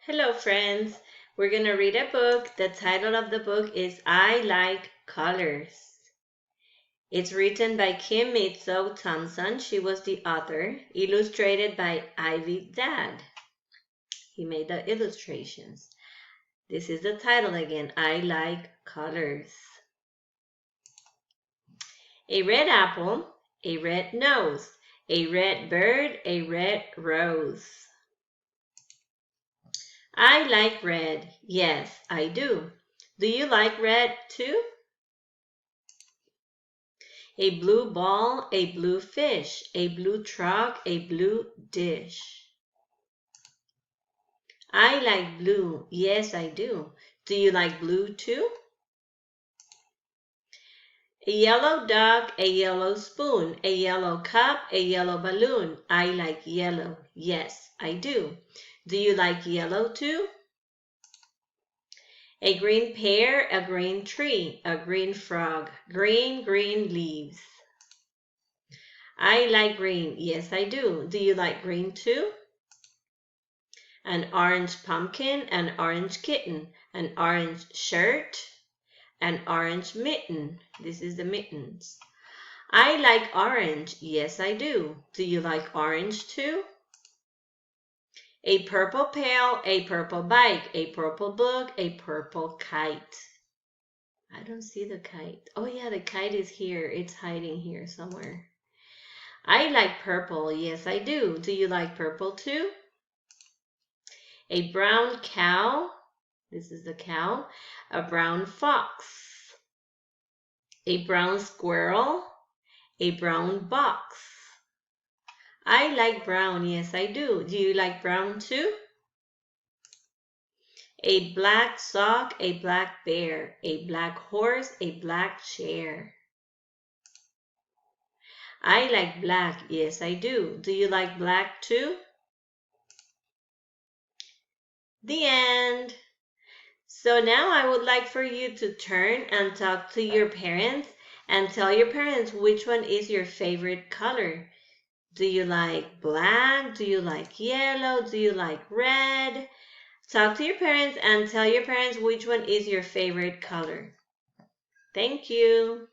Hello, friends. We're going to read a book. The title of the book is I Like Colors. It's written by Kim Mitzo Thompson. She was the author. Illustrated by Ivy Dad. He made the illustrations. This is the title again. I Like Colors. A red apple, a red nose, a red bird, a red rose. I like red. Yes, I do. Do you like red too? A blue ball, a blue fish, a blue truck, a blue dish. I like blue. Yes, I do. Do you like blue too? A yellow duck, a yellow spoon, a yellow cup, a yellow balloon. I like yellow. Yes, I do. Do you like yellow too? A green pear, a green tree, a green frog, green leaves. I like green. Yes, I do. Do you like green too? An orange pumpkin, an orange kitten, an orange shirt, an orange mitten. This is the mittens. I like orange. Yes, I do. Do you like orange too? A purple pail, a purple bike, a purple book, a purple kite. I don't see the kite. Oh yeah, the kite is here. It's hiding here somewhere. I like purple. Yes, I do. Do you like purple too? A brown cow. This is the cow. A brown fox. A brown squirrel. A brown box. I like brown. Yes, I do. Do you like brown too? A black sock. A black bear. A black horse. A black chair. I like black. Yes, I do. Do you like black too? The end. So now I would like for you to turn and talk to your parents and tell your parents which one is your favorite color. Do you like black? Do you like yellow? Do you like red? Talk to your parents and tell your parents which one is your favorite color. Thank you.